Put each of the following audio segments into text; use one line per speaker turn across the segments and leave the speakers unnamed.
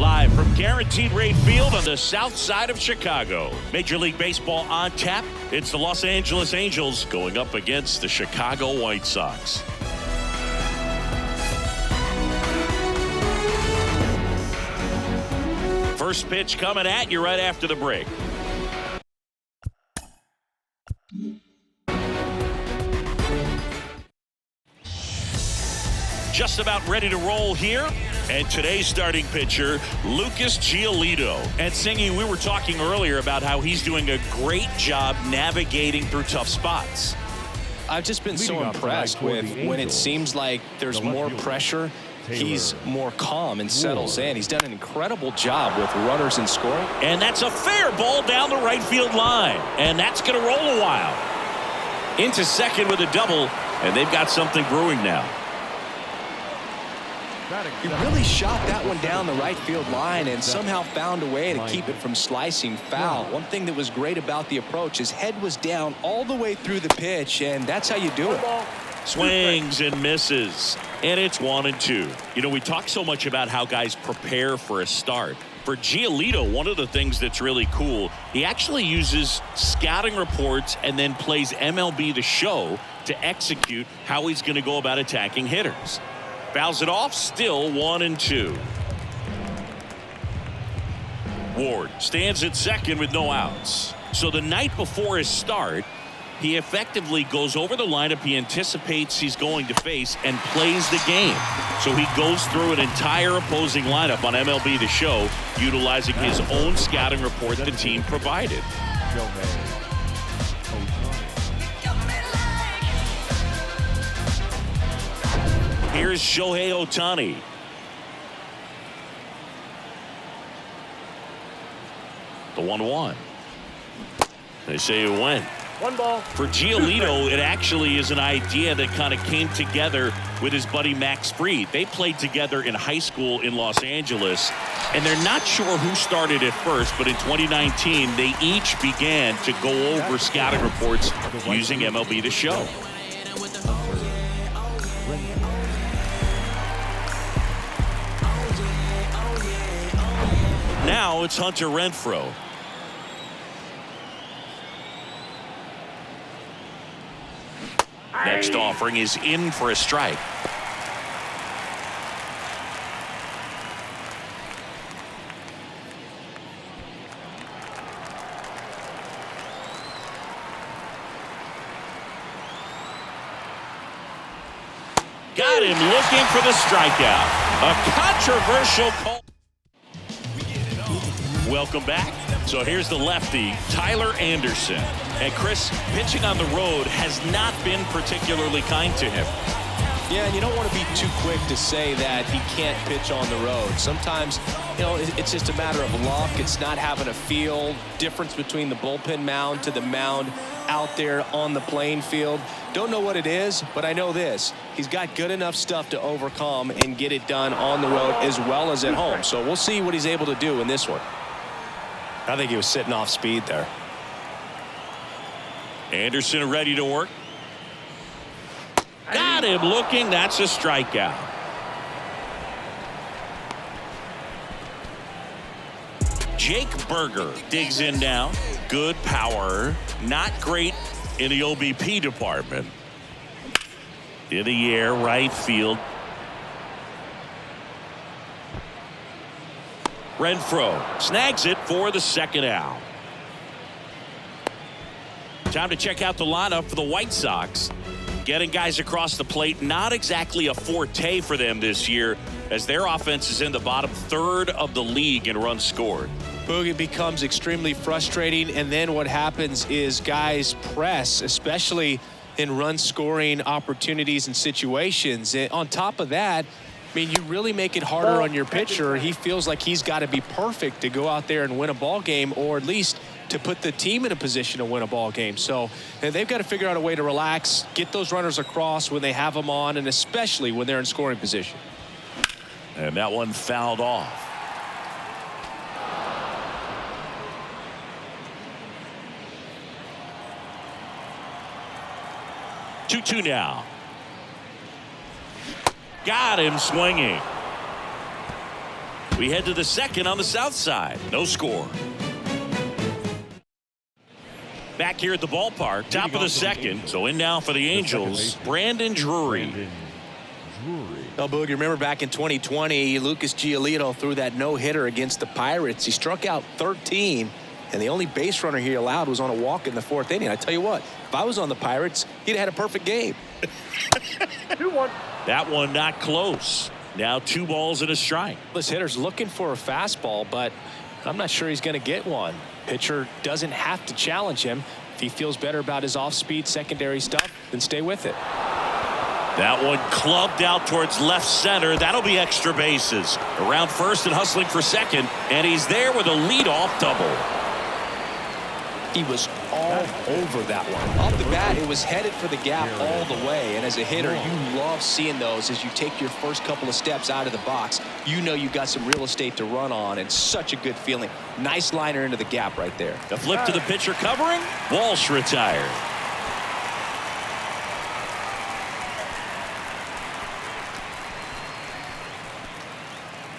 Live from Guaranteed Rate Field on the south side of Chicago. Major League Baseball on tap. It's the Los Angeles Angels going up against the Chicago White Sox. First pitch coming at you right after the break. Just about ready to roll here. And today's starting pitcher, Lucas Giolito. And Singy, we were talking earlier about how he's doing a great job navigating through tough spots.
I've just been so impressed with when it seems like there's more pressure, he's more calm and settles in. He's done an incredible job with runners in scoring.
And that's a fair ball down the right field line. And that's going to roll a while. Into second with a double. And they've got something brewing now.
He really shot that one down the right field line and somehow found a way to keep it from slicing foul. One thing that was great about the approach, his head was down all the way through the pitch, and that's how you do it.
Swings and misses, and it's 1-2. You know, we talk so much about how guys prepare for a start. For Giolito, one of the things that's really cool, he actually uses scouting reports and then plays MLB The Show to execute how he's going to go about attacking hitters. Fouls it off, still 1-2. Ward stands at second with no outs. So the night before his start, he effectively goes over the lineup he anticipates he's going to face and plays the game. So he goes through an entire opposing lineup on MLB The Show, utilizing his own scouting report the team provided. Here's Shohei Ohtani. The 1-1. They say it went.
One ball.
For Giolito, it actually is an idea that kind of came together with his buddy Max Fried. They played together in high school in Los Angeles, and they're not sure who started it first, but in 2019, they each began to go over scouting reports using MLB The Show. Now it's Hunter Renfroe. Next offering is in for a strike. Got him looking for the strikeout. A controversial call. Welcome back. So here's the lefty, Tyler Anderson. And Chris, pitching on the road has not been particularly kind to him.
Yeah, and you don't want to be too quick to say that he can't pitch on the road. Sometimes, you know, it's just a matter of luck. It's not having a feel. Difference between the bullpen mound to the mound out there on the playing field. Don't know what it is, but I know this. He's got good enough stuff to overcome and get it done on the road as well as at home. So we'll see what he's able to do in this one. I think he was sitting off speed there.
Anderson ready to work. Got him looking. That's a strikeout. Jake Berger digs in now. Good power. Not great in the OBP department. In the air, right field. Renfroe snags it for the second out. Time to check out the lineup for the White Sox. Getting guys across the plate, not exactly a forte for them this year, as their offense is in the bottom third of the league in runs scored.
Boogie becomes extremely frustrating, and then what happens is guys press, especially in run scoring opportunities and situations. And on top of that, I mean, you really make it harder on your pitcher. He feels like he's got to be perfect to go out there and win a ball game, or at least to put the team in a position to win a ball game. So they've got to figure out a way to relax, get those runners across when they have them on, and especially when they're in scoring position.
And that one fouled off. Two now. Got him swinging. We head to the second on the south side. No score. Back here at the ballpark, top of the second. So in now for the Angels, Brandon Drury.
Oh, Boog, you remember back in 2020, Lucas Giolito threw that no-hitter against the Pirates. He struck out 13, and the only base runner he allowed was on a walk in the fourth inning. I tell you what, if I was on the Pirates, he'd have had a perfect game.
2-1.
That one not close. Now 2 balls and a strike.
This hitter's looking for a fastball, but I'm not sure he's going to get one. Pitcher doesn't have to challenge him. If he feels better about his off-speed secondary stuff, then stay with it.
That one clubbed out towards left center. That'll be extra bases. Around first and hustling for second, and he's there with a leadoff double.
He was all over that one. Off the bat, it was headed for the gap all the way. And as a hitter, you love seeing those as you take your first couple of steps out of the box. You know you got some real estate to run on, and such a good feeling. Nice liner into the gap right there.
The flip to the pitcher covering. Walsh retired.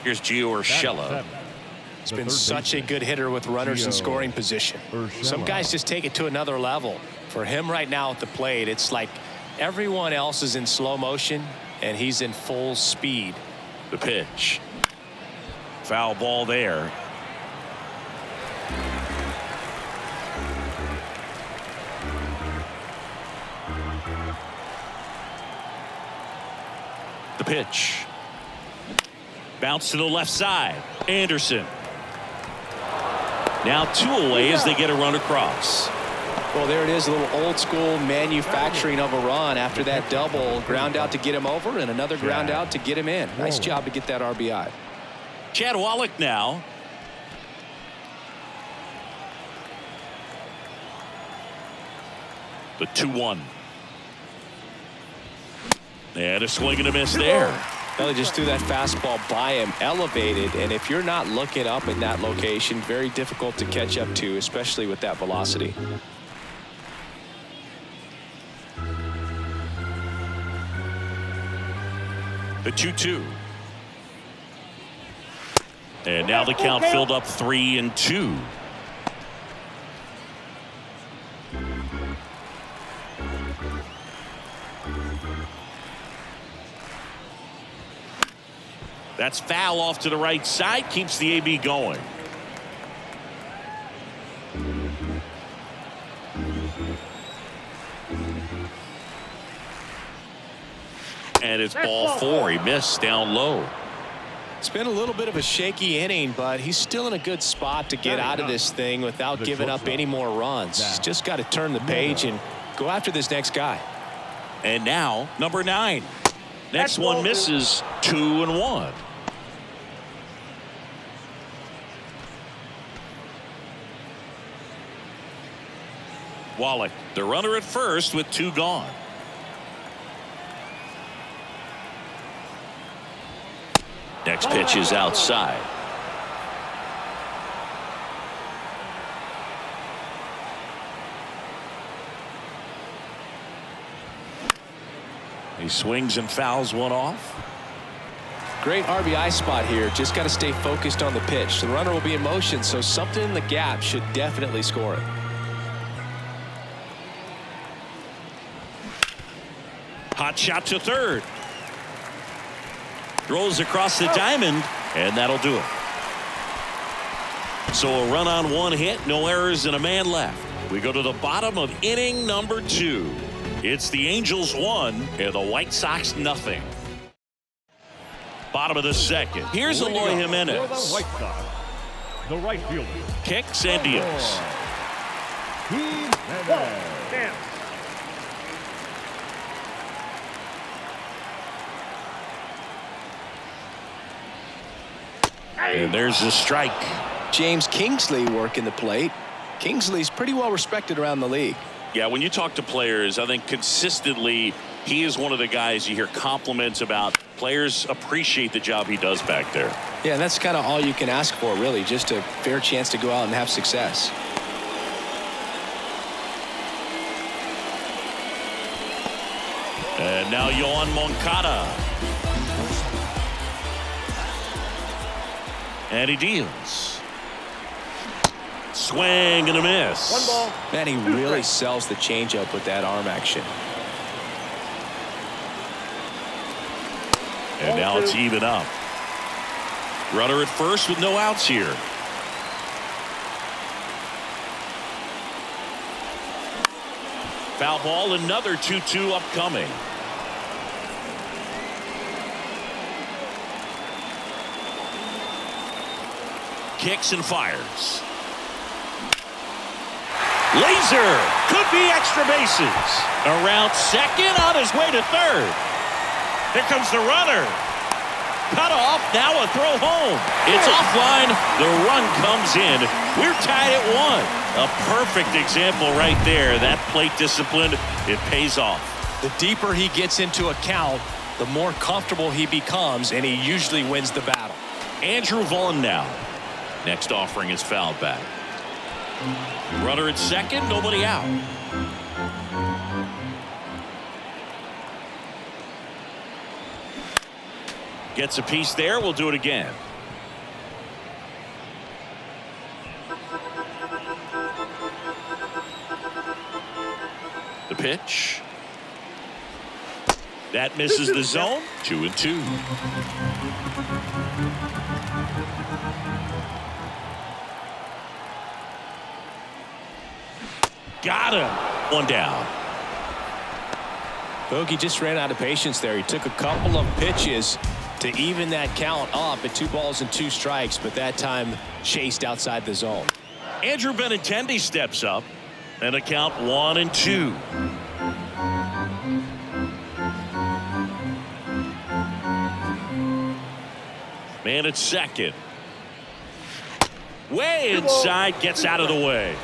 Here's Gio Urshela.
He's been such a good hitter with runners in scoring position. Some guys just take it to another level. For him right now at the plate, it's like everyone else is in slow motion and he's in full speed.
The pitch. Foul ball there. The pitch. Bounce to the left side. Anderson. Now 2 away as they get a run across.
Well, there it is, a little old school manufacturing of a run after that double. Ground out to get him over and another ground out to get him in. Nice job to get that RBI.
Chad Wallach now. The 2-1. And a swing and a miss there.
Well, they just threw that fastball by him, elevated, and if you're not looking up in that location, very difficult to catch up to, especially with that velocity.
The 2-2. And now the count filled up 3-2. That's foul off to the right side. Keeps the AB going. And it's ball 4. He missed down low.
It's been a little bit of a shaky inning, but he's still in a good spot to get out of this thing without giving up any more runs. He's just got to turn the page and go after this next guy.
And now number 9. Next one misses. 2-1. Wallach, the runner at first with 2 gone. Next pitch is outside. He swings and fouls one off.
Great RBI spot here. Just got to stay focused on the pitch. The runner will be in motion, so something in the gap should definitely score it.
Hot shot to third. Throws across the diamond, and that'll do it. So a run on 1 hit, no errors, and a man left. We go to the bottom of inning number 2. It's the Angels 1 and the White Sox nothing. Bottom of the second. Here's Eloy Jimenez.
For the White Sox, the right fielder.
Kicks and deals.
Jimenez.
And there's the strike.
James Kingsley working the plate. Kingsley's pretty well respected around the league.
Yeah, when you talk to players, I think consistently he is one of the guys you hear compliments about. Players appreciate the job he does back there.
Yeah, and that's kind of all you can ask for, really, just a fair chance to go out and have success.
And now Yoan Moncada. And he deals. Swing and a miss.
One ball.
Man, he really sells the changeup with that arm action.
And now it's even up. Runner at first with no outs here. Foul ball, another 2-2 upcoming. Kicks and fires. Laser could be extra bases. Around second, on his way to third. Here comes the runner. Cut off, now a throw home. It's offline, the run comes in. We're tied at 1. A perfect example right there. That plate discipline, it pays off.
The deeper he gets into a count, the more comfortable he becomes, and he usually wins the battle.
Andrew Vaughn now. Next offering is fouled back. Runner at second, nobody out. Gets a piece there, we'll do it again. The pitch. That misses the zone. 2-2. Got him. One down.
Bogey just ran out of patience there. He took a couple of pitches to even that count up at 2 balls and 2 strikes, but that time chased outside the zone.
Andrew Benintendi steps up and a count 1-2. Man at second. Way inside, gets out of the way.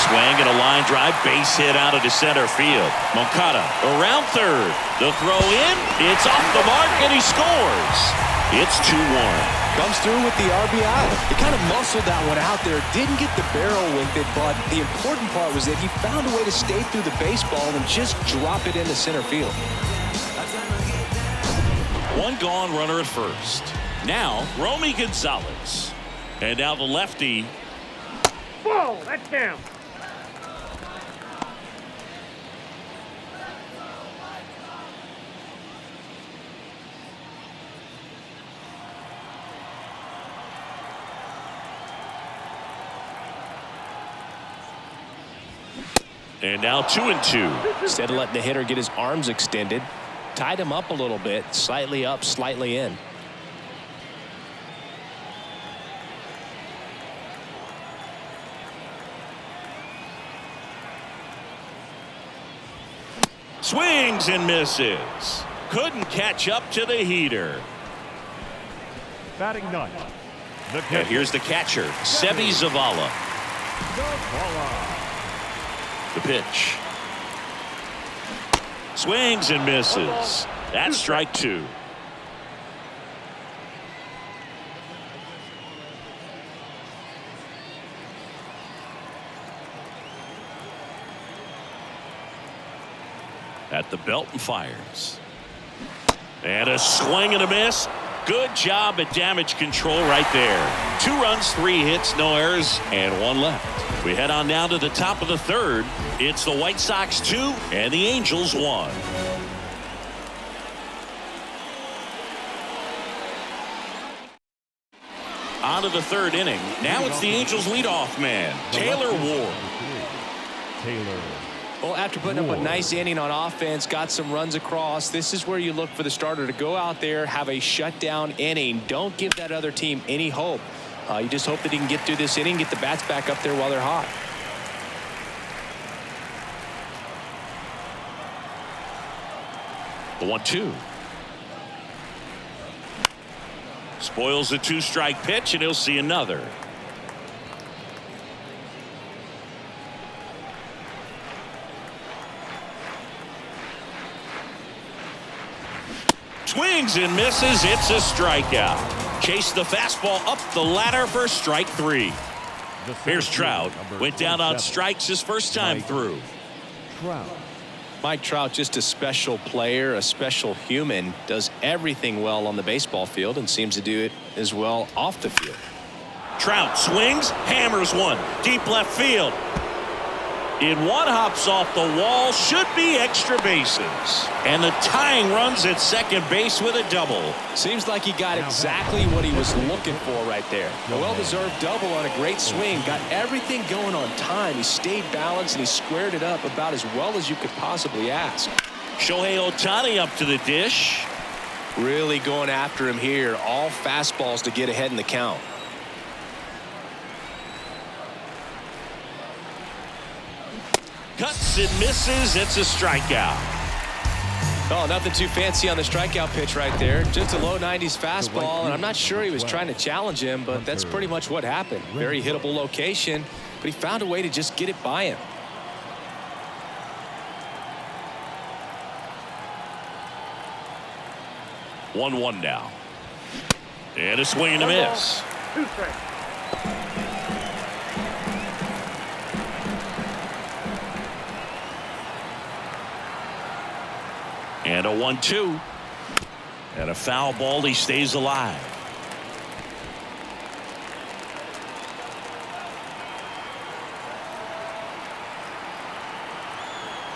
Swing and a line drive, base hit out into center field. Moncada around third. The throw in, it's off the mark, and he scores. It's 2-1.
Comes through with the RBI. He kind of muscled that one out there. Didn't get the barrel with it, but the important part was that he found a way to stay through the baseball and just drop it into center field.
One gone, runner at first. Now, Romy Gonzalez. And now the lefty.
Whoa, that's down.
And now 2-2.
Instead of letting the hitter get his arms extended, tied him up a little bit, slightly up, slightly in.
Swings and misses. Couldn't catch up to the heater.
Batting ninth. The
And here's the catcher, Sebi Zavala. The pitch. Swings and misses. That's strike 2. At the belt and fires. And a swing and a miss. Good job at damage control right there. 2 runs, 3 hits, no errors, and 1 left. We head on now to the top of the third. It's the White Sox 2 and the Angels 1. On to the third inning. Now it's the Angels leadoff man, Taylor Ward.
Taylor.
Well, after putting up a nice inning on offense, got some runs across, this is where you look for the starter to go out there, have a shutdown inning. Don't give that other team any hope. You just hope that he can get through this inning, get the bats back up there while they're hot.
The 1-2. Spoils the 2-strike pitch, and he'll see another. Swings and misses. It's a strikeout. Chase the fastball up the ladder for strike 3. Here's Trout. Went down on strikes his first time through.
Trout.
Mike Trout, just a special player, a special human, does everything well on the baseball field and seems to do it as well off the field.
Trout swings, hammers one, deep left field. In one, hops off the wall, should be extra bases. And the tying runs at second base with a double.
Seems like he got exactly what he was looking for right there. A well-deserved double on a great swing. Got everything going on time. He stayed balanced and he squared it up about as well as you could possibly ask.
Shohei Ohtani up to the dish.
Really going after him here. All fastballs to get ahead in the count.
Cuts and misses. It's a strikeout.
Oh, nothing too fancy on the strikeout pitch right there. Just a low 90s fastball, and I'm not sure he was trying to challenge him, but that's pretty much what happened. Very hittable location, but he found a way to just get it by him.
One now. And a swing and a miss.
2 strikes.
And a 1-2. And a foul ball. He stays alive.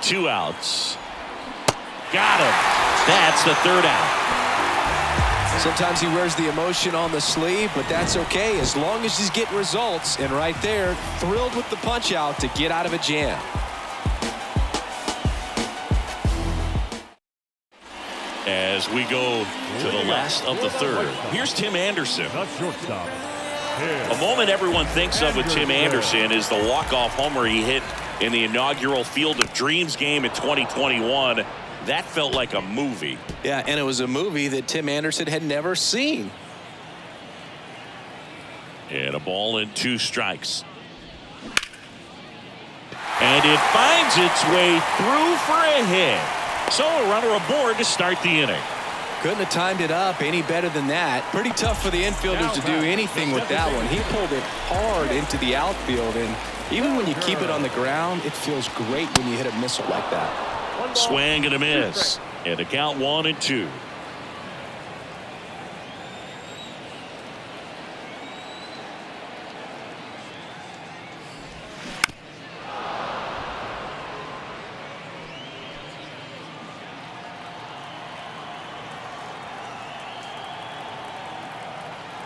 Two outs. Got him. That's the third out.
Sometimes he wears the emotion on the sleeve, but that's okay as long as he's getting results. And right there, thrilled with the punch out to get out of a jam.
As we go to the last of the third, here's Tim Anderson.
The shortstop.
A moment everyone thinks of with Tim Anderson is the walk-off homer he hit in the inaugural Field of Dreams game in 2021. That felt like a movie.
Yeah, and it was a movie that Tim Anderson had never seen.
And a ball and 2 strikes. And it finds its way through for a hit. So a runner aboard to start the inning.
Couldn't have timed it up any better than that. Pretty tough for the infielders to do anything with that one. He pulled it hard into the outfield, and even when you keep it on the ground, it feels great when you hit a missile like that.
Swing and a miss. And a count 1-2.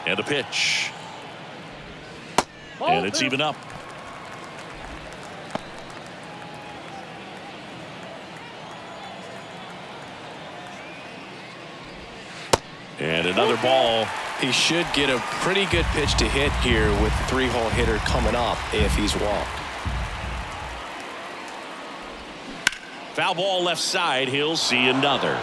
And a pitch. And it's even up. And another ball.
He should get a pretty good pitch to hit here with the 3-hole hitter coming up if he's walked.
Foul ball left side. He'll see another.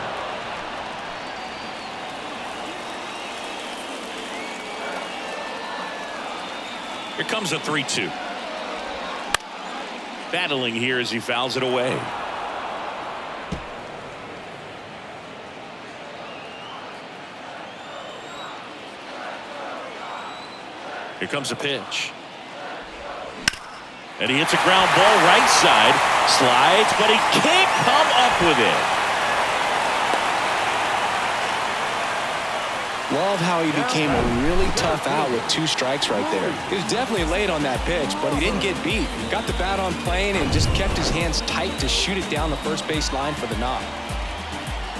Here comes a 3-2. Battling here as he fouls it away. Here comes a pitch. And he hits a ground ball right side. Slides, but he can't come up with it.
Love how he became a really tough out with 2 strikes right there. He was definitely late on that pitch, but he didn't get beat. Got the bat on plane and just kept his hands tight to shoot it down the first base line for the knock.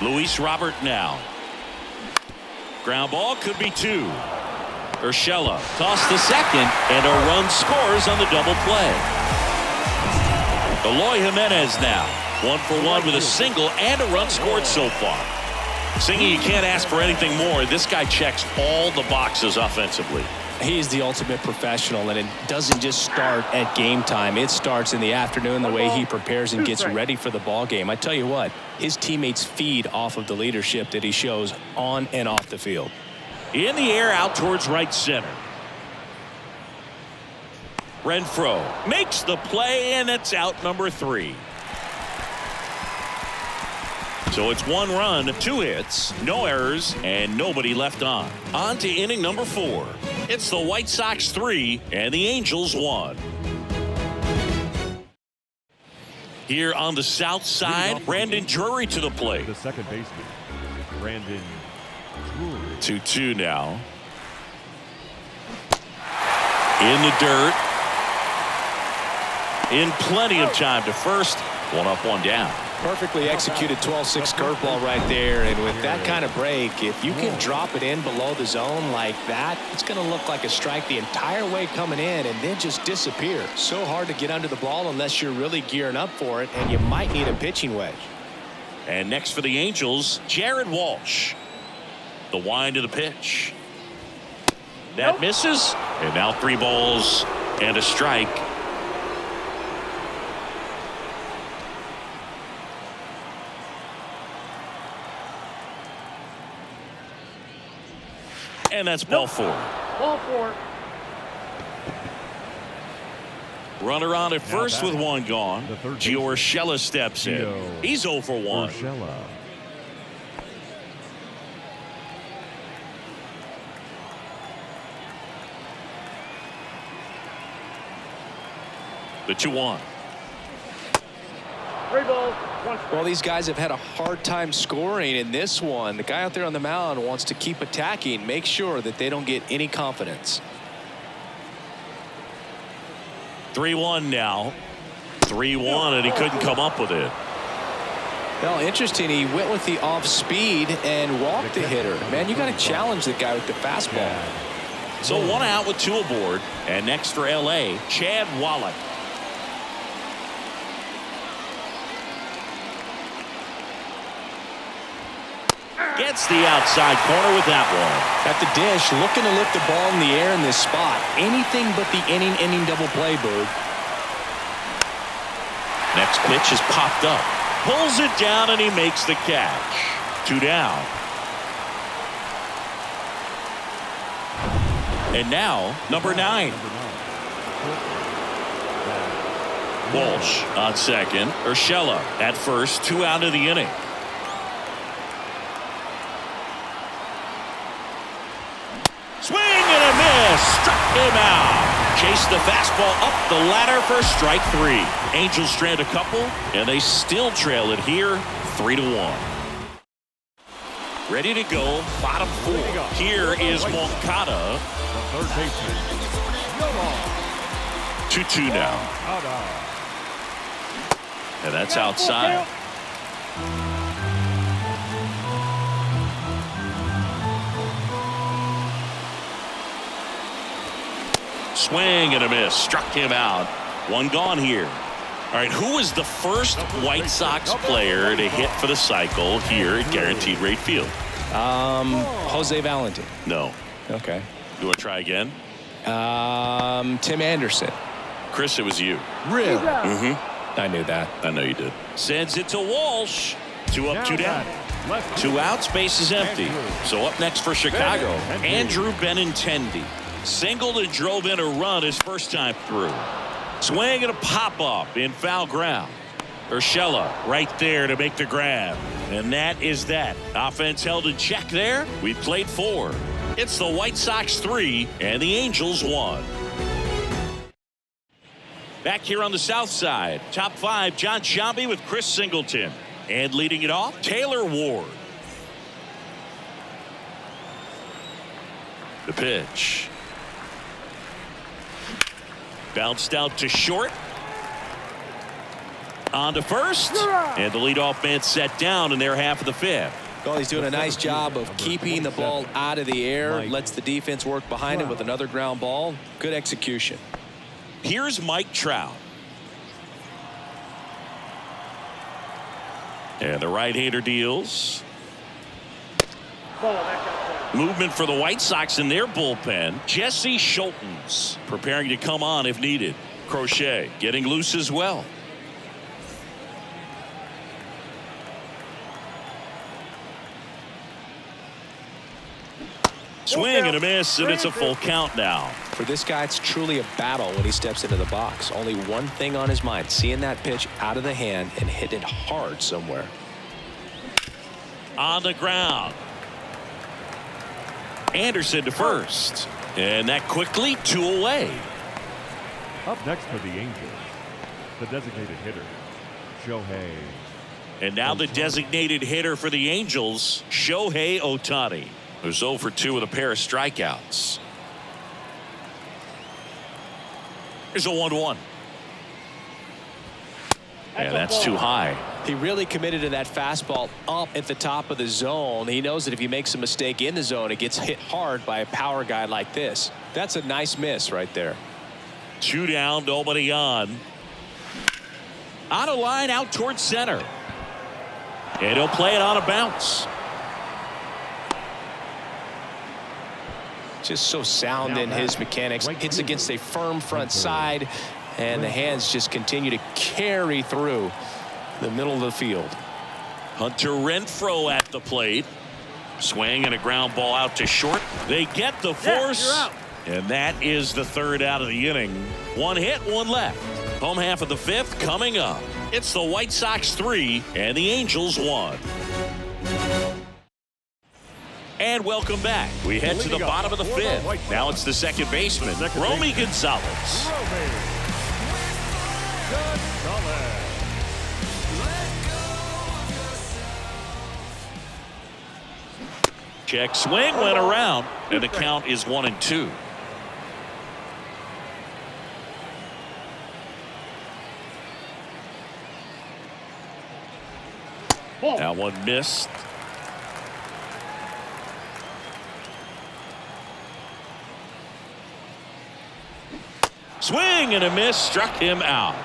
Luis Robert now. Ground ball could be 2. Urshela tossed to second, and a run scores on the double play. Eloy Jimenez now 1 for 1 with a single and a run scored so far. Singy, you can't ask for anything more. This guy checks all the boxes offensively.
He's the ultimate professional, and it doesn't just start at game time. It starts in the afternoon, the way he prepares and gets ready for the ball game. I tell you what, his teammates feed off of the leadership that he shows on and off the field.
In the air, out towards right center. Renfroe makes the play, and it's out number 3. So it's 1 run, 2 hits, no errors, and nobody left on. On to inning number 4. It's the White Sox 3 and the Angels 1. Here on the south side, Brandon Drury to the plate.
The second baseman, Brandon Drury.
2-2 now. In the dirt. In plenty of time to first. 1 up, 1 down.
Perfectly executed 12-6 curveball right there, and with that kind of break, if you can drop it in below the zone like that, it's going to look like a strike the entire way coming in and then just disappear. So hard to get under the ball unless you're really gearing up for it, and you might need a pitching wedge.
And next for the Angels, Jared Walsh. The wind of the pitch. That misses, and now 3 balls and a strike. And that's ball 4.
Ball 4.
Runner on at first with 1 gone. Gio Urshela steps in. He's 0 for 1.
Urshela.
The 2-1.
3 balls, 1 strike.
Well, these guys have had a hard time scoring in this one. The guy out there on the mound wants to keep attacking, make sure that they don't get any confidence.
3-1 now. 3-1, and he couldn't come up with it.
Well, interesting. He went with the off speed and walked the hitter. Man, you got to challenge the guy with the fastball.
So 1 out with 2 aboard. And next for L.A., Chad Wallach. Gets the outside corner with that one.
At the dish, looking to lift the ball in the air in this spot. Anything but the inning double play, Bird.
Next pitch is popped up. Pulls it down, and he makes the catch. 2 down. And now, number 9. Walsh on second. Urshela at first. 2 out of the inning. Swing and a miss. Struck him out. Chased the fastball up the ladder for strike 3. Angels strand a couple, and they still trail it here 3-1. Ready to go, bottom 4. Here is Moncada.
The third baseman,
2-2 now. And that's outside. Swing and a miss. Struck him out. 1 gone here. All right, who was the first White Sox player to hit for the cycle here at Guaranteed Rate Field?
Jose Valentin.
No.
Okay.
You want to try again?
Tim Anderson.
Chris, it was you.
Really?
Mm-hmm.
I knew that.
I know you did. Sends it to Walsh. 2 up, 2 down.
Left
2 outs, base is empty. So up next for Chicago, Andrew Benintendi. Singled and drove in a run his first time through. Swing and a pop-up in foul ground. Urshela right there to make the grab. And that is that. Offense held in check there. We played 4. It's the White Sox 3 and the Angels 1. Back here on the south side, top 5, John Sciambi with Chris Singleton. And leading it off, Taylor Ward. The pitch. Bounced out to short. On to first. And the leadoff man set down in their half of the 5th.
Well, he's doing a nice job of keeping the ball out of the air. Lets the defense work behind him with another ground ball. Good execution.
Here's Mike Trout. And the right-hander deals. Movement for the White Sox in their bullpen. Jesse Schultens preparing to come on if needed. Crochet getting loose as well. Swing and a miss, and it's a full count now.
For this guy, it's truly a battle when he steps into the box. Only one thing on his mind, seeing that pitch out of the hand and hit it hard somewhere.
On the ground. Anderson to first. And that quickly 2 away.
Up next for the Angels, the designated hitter, Shohei.
And now the designated hitter for the Angels, Shohei Ohtani, who's 0 for 2 with a pair of strikeouts. Here's a 1-1. And that's too high.
He really committed to that fastball up at the top of the zone. He knows that if he makes a mistake in the zone, it gets hit hard by a power guy like this. That's a nice miss right there.
2 down, nobody on. On a line out towards center. And he'll play it on a bounce.
Just so sound in his mechanics. Hits against a firm front side, and the hands just continue to carry through the middle of the field.
Hunter Renfroe at the plate. Swing and a ground ball out to short. They get the force. And that is the 3rd out of the inning. 1 hit, 1 left. Home half of the 5th coming up. It's the White Sox 3 and the Angels 1. And welcome back. We head to the bottom of the 5th. Now it's the second baseman, Romy Gonzalez. Check swing, went around, and the count is 1-2. That one missed. Swing and a miss, struck him out.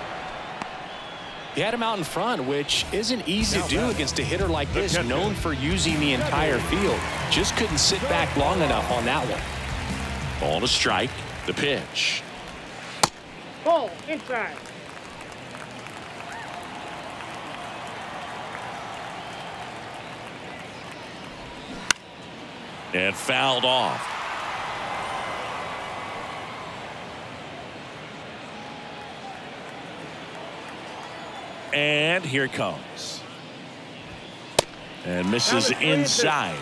He had him out in front, which isn't easy to do against a hitter like this, known for using the entire field. Just couldn't sit back long enough on that one.
Ball to strike. The pitch.
Ball inside.
And fouled off. And here it comes. And misses inside.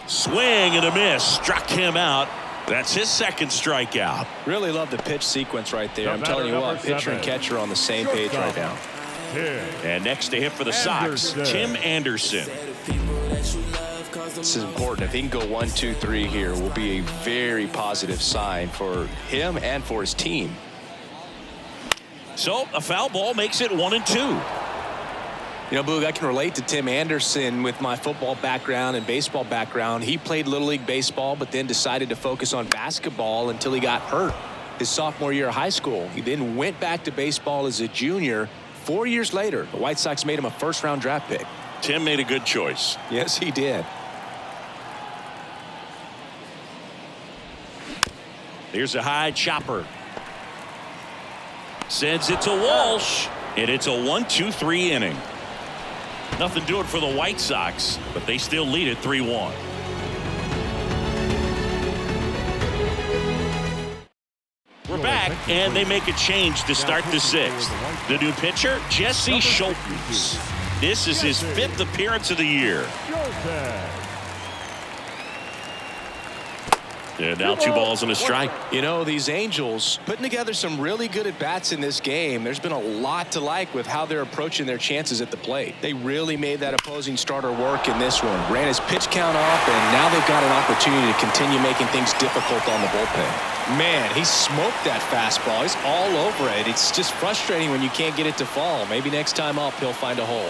Swing and a miss. Struck him out. That's his 2nd strikeout.
Really love the pitch sequence right there. I'm telling you what, pitcher and catcher on the same page right now.
And next to hit for the Sox, Tim Anderson.
This is important. If he can go 1, 2, 3 here, will be a very positive sign for him and for his team.
So a foul ball makes it 1-2.
You know, Boog, I can relate to Tim Anderson with my football background and baseball background. He played Little League baseball, but then decided to focus on basketball until he got hurt his sophomore year of high school. He then went back to baseball as a junior. 4 years later, the White Sox made him a 1st-round draft pick.
Tim made a good choice.
Yes, he did.
Here's a high chopper. Sends it to Walsh. And it's a 1-2-3 inning. Nothing doing for the White Sox, but they still lead it 3-1. We're back, and they make a change to start the 6th. The new pitcher, Jesse Schultz. This is his 5th appearance of the year. And now 2 balls and a strike.
You know, these Angels putting together some really good at-bats in this game. There's been a lot to like with how they're approaching their chances at the plate. They really made that opposing starter work in this one. Ran his pitch count up, and now they've got an opportunity to continue making things difficult on the bullpen. Man, he smoked that fastball. He's all over it. It's just frustrating when you can't get it to fall. Maybe next time up, he'll find a hole.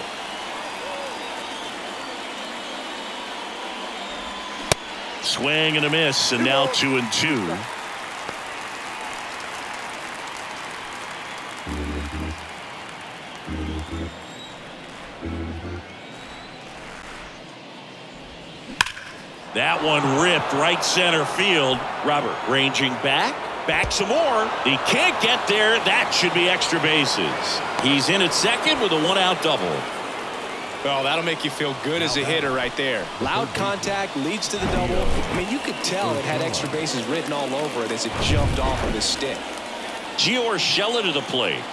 Swing and a miss, and now 2-2. That one ripped right center field. Robert ranging back some more. He can't get there. That should be extra bases. He's in at 2nd with a 1-out double.
Well, that'll make you feel good as a hitter right there. Loud contact leads to the double. I mean, you could tell it had extra bases written all over it as it jumped off of his stick.
Gio Urshela to the plate.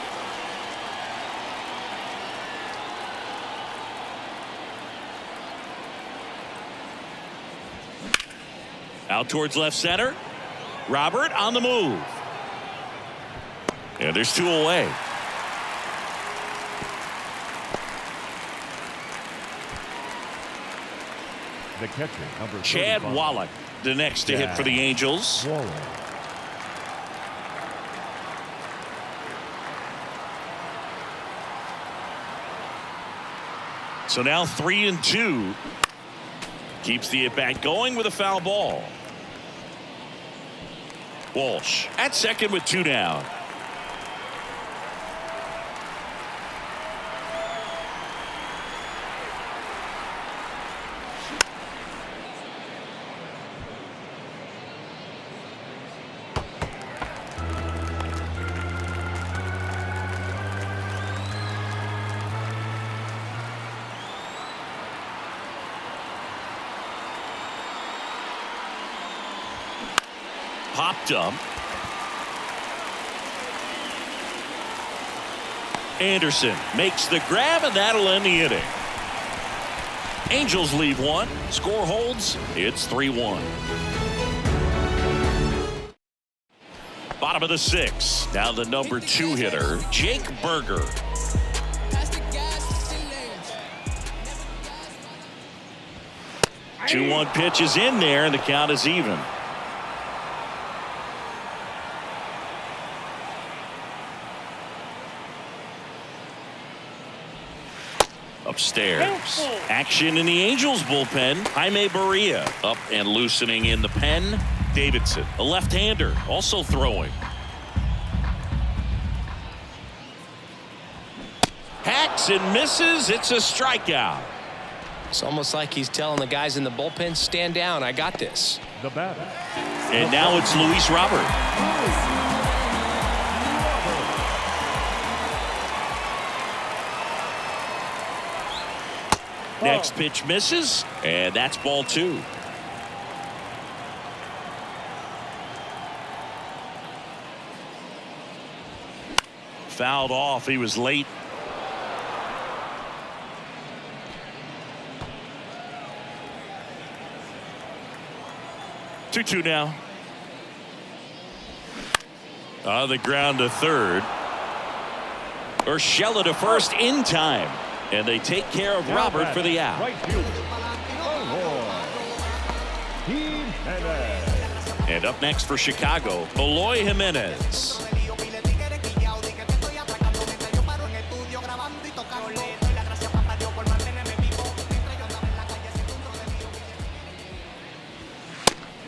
Out towards left center. Robert on the move. And there's 2 away.
The catcher, number
Chad
35.
Wallach, the next to hit for the Angels.
Wallach.
So now 3-2. Keeps the at-bat going with a foul ball. Walsh at second with 2 down. Popped up. Anderson makes the grab, and that'll end the inning. Angels leave 1. Score holds. It's 3-1. Bottom of the 6th. Now the number 2 hitter, Jake Berger. 2-1 pitch is in there, and the count is even. Upstairs. Action in the Angels bullpen. Jaime Barria up and loosening in the pen. Davidson, a left-hander, also throwing. Hacks and misses. It's a strikeout.
It's almost like he's telling the guys in the bullpen, stand down, I got this.
The batter.
And now it's Luis Robert. Next pitch misses, and that's ball 2. Fouled off. He was late. Two now. On the ground to third. Urshela to first in time. And they take care of Robert for the out.
Right fielder.
And up next for Chicago, Eloy Jimenez.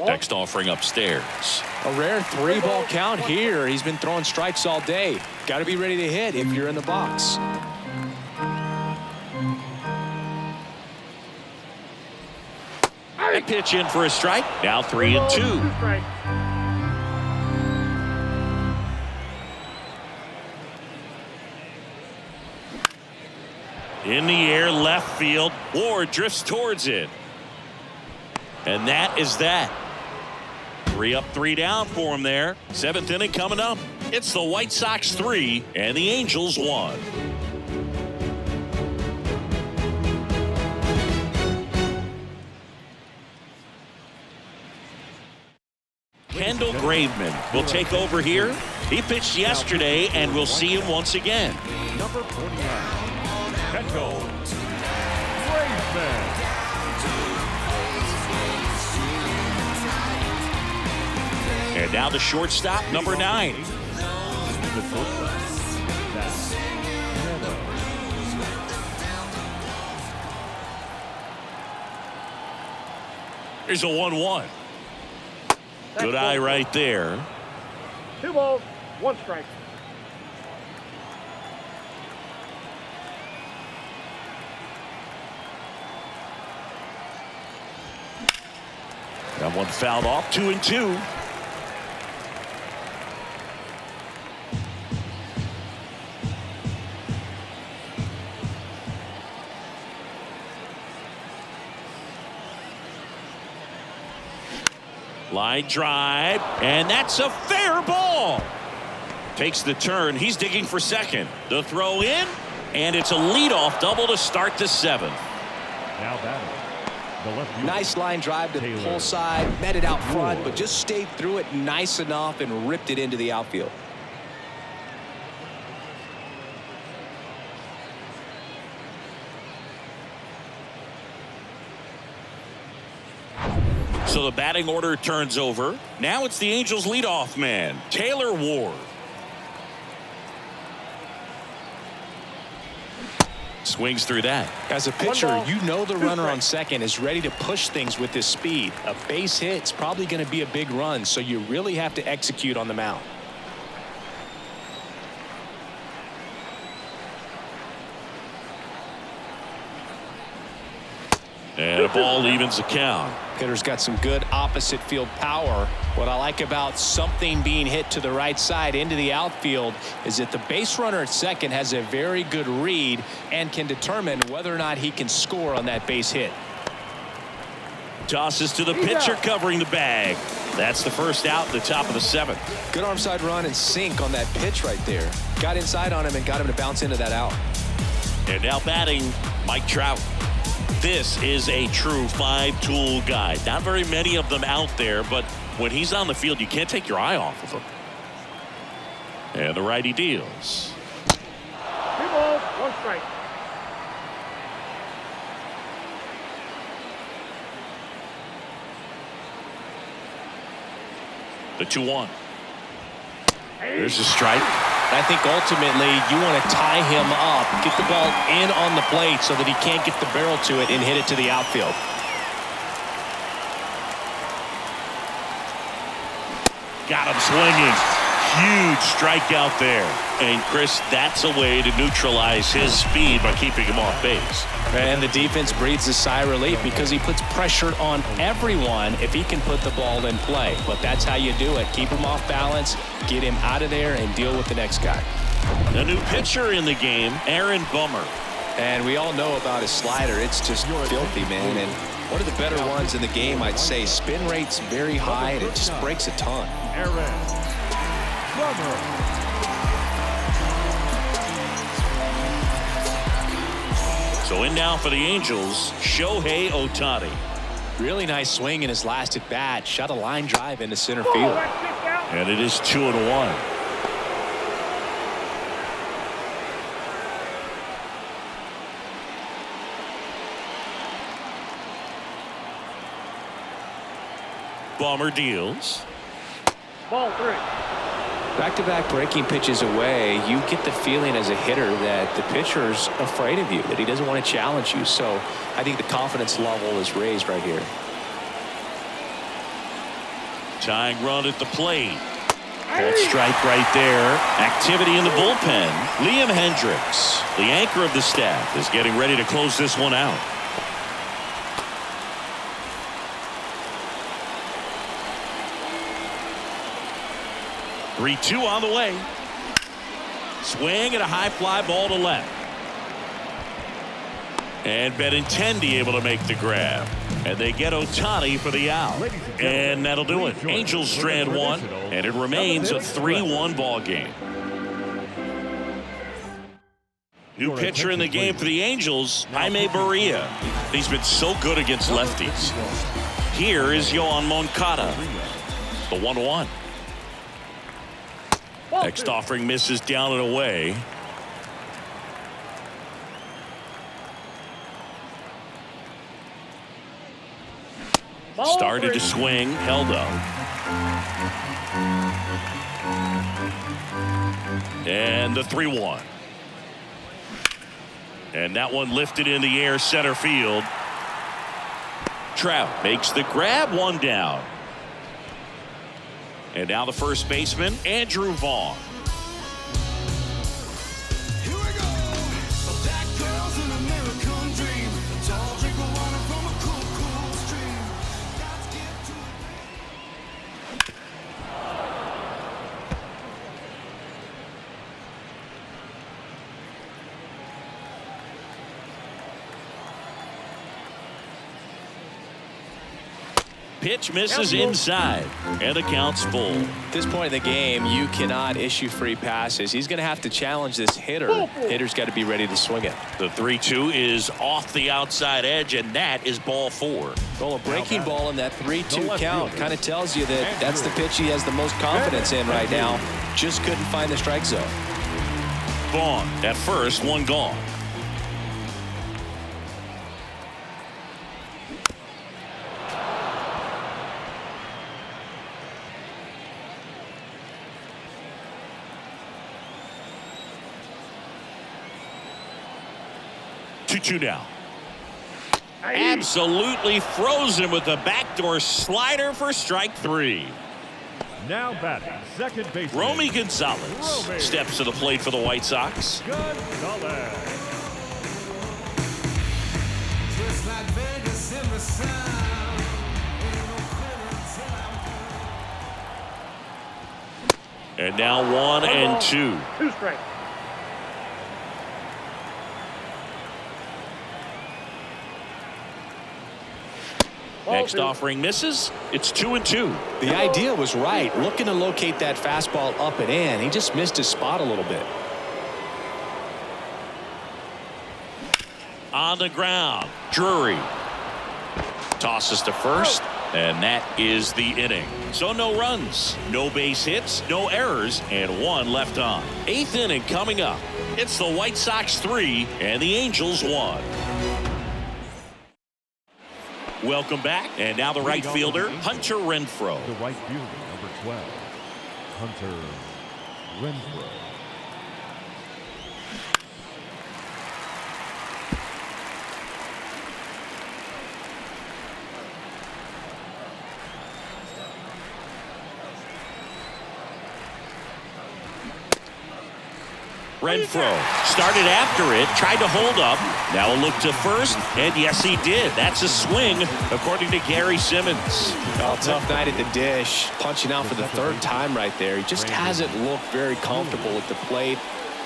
Next offering upstairs.
A rare 3-ball count here. He's been throwing strikes all day. Got to be ready to hit if you're in the box.
That pitch in for a strike. Now 3-2.
Strike.
In the air, left field. Ward drifts towards it. And that is that. 3 up, 3 down for him there. 7th inning coming up. It's the White Sox 3 and the Angels 1. Kendall Graveman will take over here. He pitched yesterday, and we'll see him once again.
Number 49, Kendall Graveman.
And now the shortstop, number 9.
The shortstop, that's Neto.
Here's a 1-1. Good eye right there.
2 balls, 1 strike.
That one fouled off. 2-2. Line drive, and that's a fair ball. Takes the turn. He's digging for second. The throw in, and it's a leadoff double to start the 7th.
Now batting, The left fielder,
Nice line drive to the pull side, met it out front, but just stayed through it nice enough and ripped it into the outfield.
So the batting order turns over. Now it's the Angels leadoff man, Taylor Ward. Swings through that.
As a pitcher, you know the runner on second is ready to push things with this speed. A base hit's probably going to be a big run, so you really have to execute on the mound.
And a ball evens the count.
Hitter's got some good opposite field power. What I like about something being hit to the right side into the outfield is that the base runner at second has a very good read and can determine whether or not he can score on that base hit.
Tosses to the pitcher covering the bag. That's the first out in the top of the seventh.
Good arm side run and sink on that pitch right there. Got inside on him and got him to bounce into that out.
And now batting, Mike Trout. This is a true five-tool guy. Not very many of them out there, but when he's on the field, you can't take your eye off of him. And the righty deals.
2 balls, 1 strike.
The 2-1. There's a strike.
I think ultimately you want to tie him up, get the ball in on the plate so that he can't get the barrel to it and hit it to the outfield.
Got him swinging. Huge strikeout there. And Chris, that's a way to neutralize his speed by keeping him off base.
And the defense breathes a sigh of relief because he puts pressure on everyone if he can put the ball in play. But that's how you do it. Keep him off balance, get him out of there, and deal with the next guy.
A new pitcher in the game, Aaron Bummer.
And we all know about his slider. It's just filthy, man. And one of the better ones in the game, I'd say. Spin rate's very high, and it just breaks a ton.
Aaron Bummer.
So in now for the Angels, Shohei Ohtani.
Really nice swing in his last at bat. Shot a line drive into center field.
And it is 2-1. Bummer deals.
Ball 3.
Back-to-back breaking pitches away, you get the feeling as a hitter that the pitcher's afraid of you, that he doesn't want to challenge you. So I think the confidence level is raised right here.
Tying run at the plate. That strike right there. Activity in the bullpen. Liam Hendricks, the anchor of the staff, is getting ready to close this one out. Three-two on the way. Swing and a high fly ball to left. And Benintendi able to make the grab. And they get Ohtani for the out. And that'll do it. Angels strand one. And it remains a 3-1 ball game. New pitcher in the game for the Angels, Jaime Barria. He's been so good against lefties. Here is Yoan Moncada. The 1-1. Next offering misses down and away. Started to swing, held up. And the 3-1. And that one lifted in the air center field. Trout makes the grab, 1 down. And now the first baseman, Andrew Vaughn.
Here we go. A black girl's an American dream. A tall drink of water from a cool, cool stream. Let's get to
Pitch misses inside, and the count's full.
At this point in the game, you cannot issue free passes. He's going to have to challenge this hitter. Hitter's got to be ready to swing it.
The 3-2 is off the outside edge, and that is ball 4.
Well, a breaking ball in that 3-2 count kind of tells you that that's the pitch he has the most confidence in right now. Just couldn't find the strike zone.
Vaughn at first, one gone. Two now. Absolutely frozen with the backdoor slider for strike 3.
Now batting, second baseman.
Romy Gonzalez steps to the plate for the White Sox.
Gonzalez.
Just like Vegas in the sun. Ain't no clearer till I'm
And now 1 and 2.
2 strikes.
Next offering misses. It's 2 and 2.
The idea was right, looking to locate that fastball up and in. He just missed his spot a little bit.
On the ground, Drury tosses to first, and that is the inning. So no runs, no base hits, no errors, and 1 left on. 8th inning coming up. It's the White Sox 3 and the Angels 1. Welcome back, and now the right fielder, Hunter Renfroe.
The right fielder, number 12, Hunter Renfroe.
Renfroe started after it, tried to hold up. Now a look to first, and yes, he did. That's a swing, according to Gary Simmons.
Oh, tough night at the dish. Punching out for the 3rd time right there. He just hasn't looked very comfortable at the plate.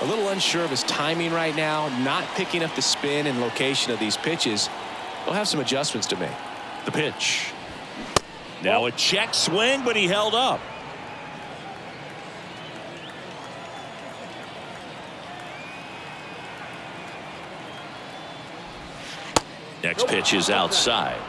A little unsure of his timing right now. Not picking up the spin and location of these pitches. He'll have some adjustments to make.
The pitch. Now a check swing, but he held up. Next pitch is outside.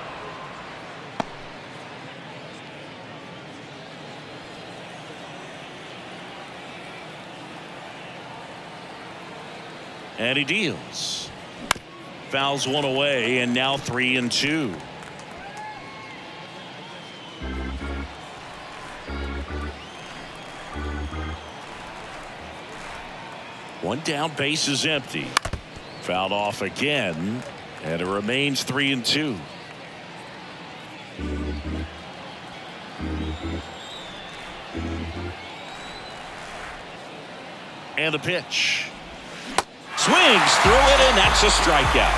And he deals. Fouls 1 away, and now 3 and 2. One down, base is empty. Fouled off again. And it remains 3 and 2. And the pitch. Swings through it, and that's a strikeout.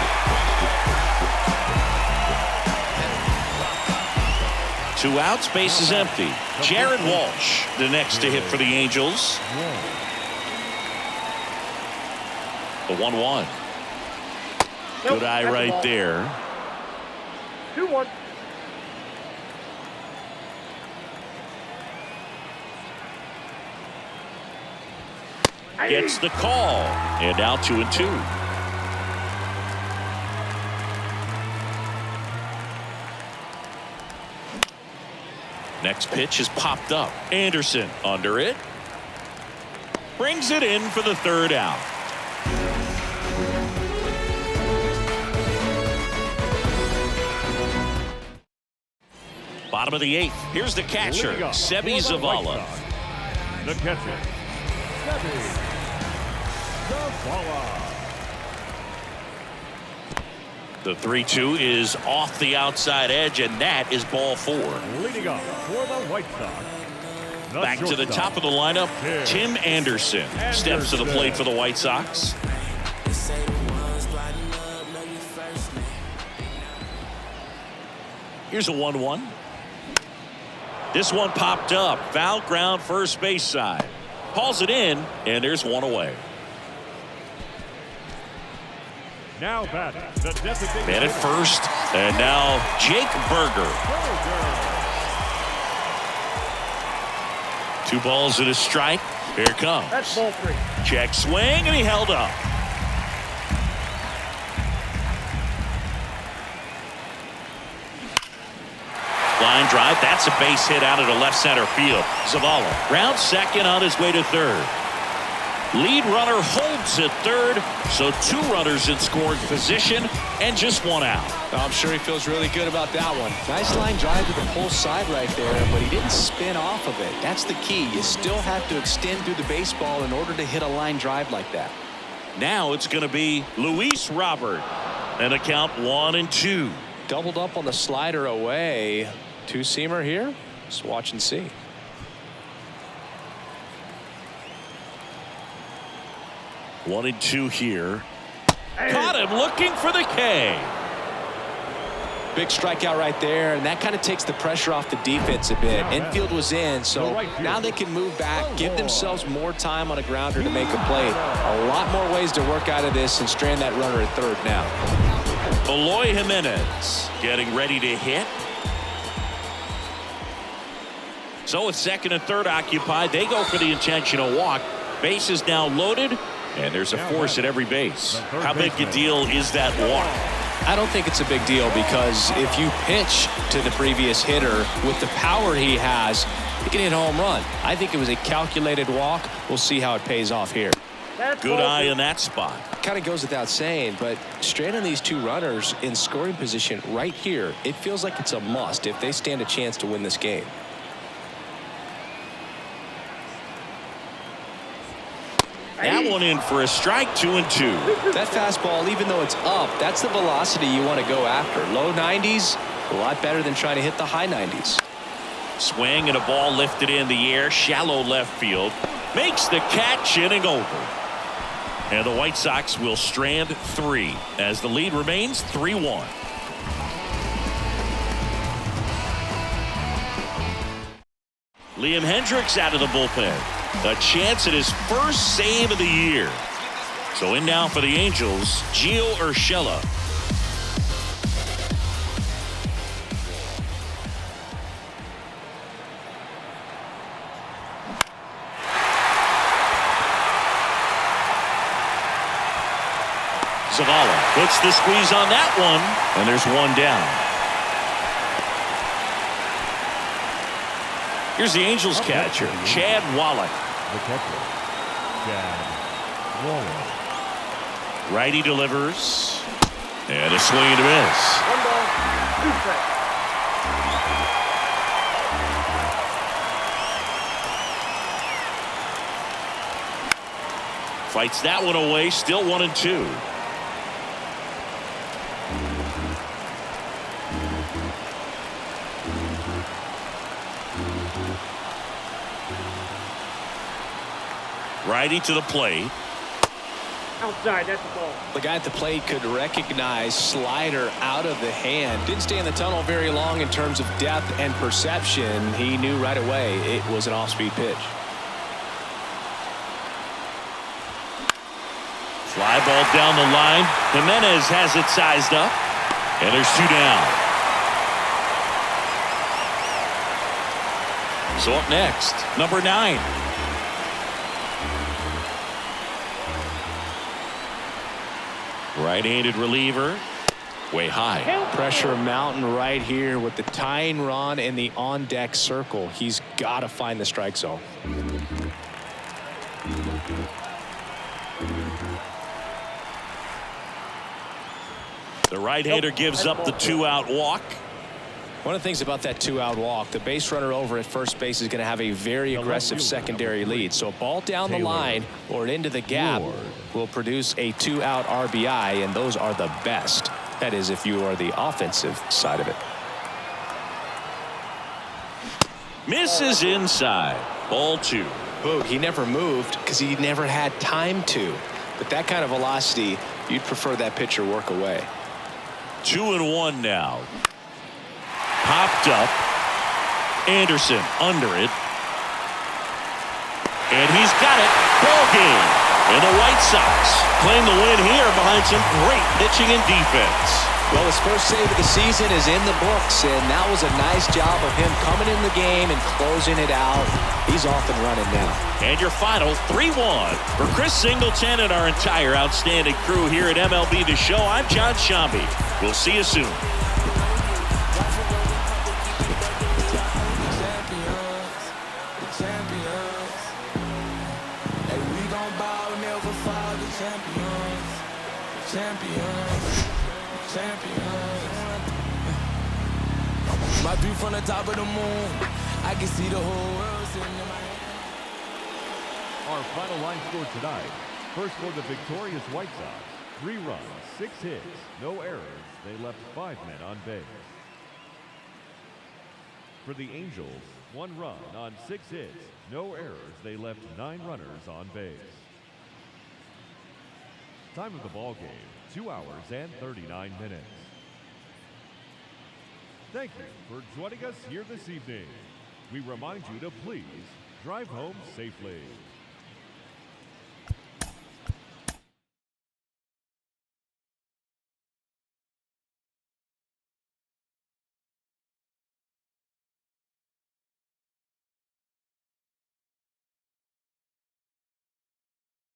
2 outs, base is empty. Jared Walsh, the next to hit for the Angels. The 1-1. Good eye right there.
2-1.
Gets the call. And now 2 and 2. Next pitch is popped up. Anderson under it. Brings it in for the 3rd out. Bottom of the 8th. Here's the catcher, Sebi Zavala.
The catcher, Sebi Zavala.
The 3-2 is off the outside edge, and that is ball 4.
Leading off for the White Sox.
Back to the top of the lineup, Tim Anderson steps to the plate for the White Sox. Here's a 1-1. This one popped up. Foul ground first base side. Hauls it in, and there's 1 away.
Now batting, the designated
Man at first, and now Jake Berger. 2 balls and a strike. Here it comes.
That's ball 3.
Check swing, and he held up. Line drive. That's a base hit out of the left center field. Zavala round second on his way to third. Lead runner holds at third, so 2 runners in scoring position and just 1 out.
I'm sure he feels really good about that one. Nice line drive to the pull side right there, but he didn't spin off of it. That's the key. You still have to extend through the baseball in order to hit a line drive like that.
Now it's going to be Luis Robert, and a count 1-2.
Doubled up on the slider away. 2-seamer here. Just watch and see.
1-2 here. Caught him looking for the K.
Big strikeout right there, and that kind of takes the pressure off the defense a bit. Infield was in, so now they can move back, give themselves more time on a grounder to make a play. A lot more ways to work out of this and strand that runner at third now.
Eloy Jimenez getting ready to hit. So with second and third occupied, they go for the intentional walk. Base is now loaded, and there's a force at every base. How big a deal is that walk?
I don't think it's a big deal, because if you pitch to the previous hitter with the power he has, he can hit a home run. I think it was a calculated walk. We'll see how it pays off here.
That's
Good eye in that spot.
Kind of goes without saying, but straight on these 2 runners in scoring position right here, it feels like it's a must if they stand a chance to win this game.
That one in for a strike. 2-2.
That fastball, even though it's up, that's the velocity you want to go after. Low 90s, a lot better than trying to hit the high 90s.
Swing and a ball lifted in the air. Shallow left field. Makes the catch, inning over. And the White Sox will strand 3 as the lead remains 3-1. Liam Hendricks out of the bullpen. A chance at his first save of the year. So in now for the Angels, Gio Urshela. Zavala puts the squeeze on that one, and there's 1 down. Here's the Angels catcher, Chad Wallach.
The catcher, Chad Wallach.
Righty delivers. And a swing and a miss.
1 ball, 2 strikes.
Fights that one away, still 1-2. Righty to the plate.
Outside, that's the ball.
The guy at the plate could recognize slider out of the hand. Didn't stay in the tunnel very long in terms of depth and perception. He knew right away it was an off-speed pitch.
Fly ball down the line. Jimenez has it sized up. And there's 2 down. So up next, number 9. Right-handed reliever. Way high.
Pressure mountain right here with the tying run in the on-deck circle. He's got to find the strike zone.
The right-hander gives up the 2-out walk.
One of the things about that 2-out walk, the base runner over at first base is going to have a very aggressive secondary lead. So a ball down the line or into the gap will produce a 2-out RBI, and those are the best. That is, if you are the offensive side of it.
Misses inside. Ball 2.
Boog, he never moved because he never had time to. But that kind of velocity, you'd prefer that pitcher work away.
2-1 now. Popped up. Anderson under it. And he's got it. Ball game. And the White Sox claim the win here behind some great pitching and defense.
Well, his first save of the season is in the books, and that was a nice job of him coming in the game and closing it out. He's off and running now.
And your final 3-1. For Chris Singleton and our entire outstanding crew here at MLB The Show, I'm John Shambi. We'll see you soon.
My view from the top of the moon, I can see the whole world sitting in my hand.
Our final line score tonight. First for the victorious White Sox, 3 runs, 6 hits, no errors. They left 5 men on base. For the Angels, 1 run on 6 hits, no errors. They left 9 runners on base. Time of the ball game, 2 hours and 39 minutes. Thank you for joining us here this evening. We remind you to please drive home safely.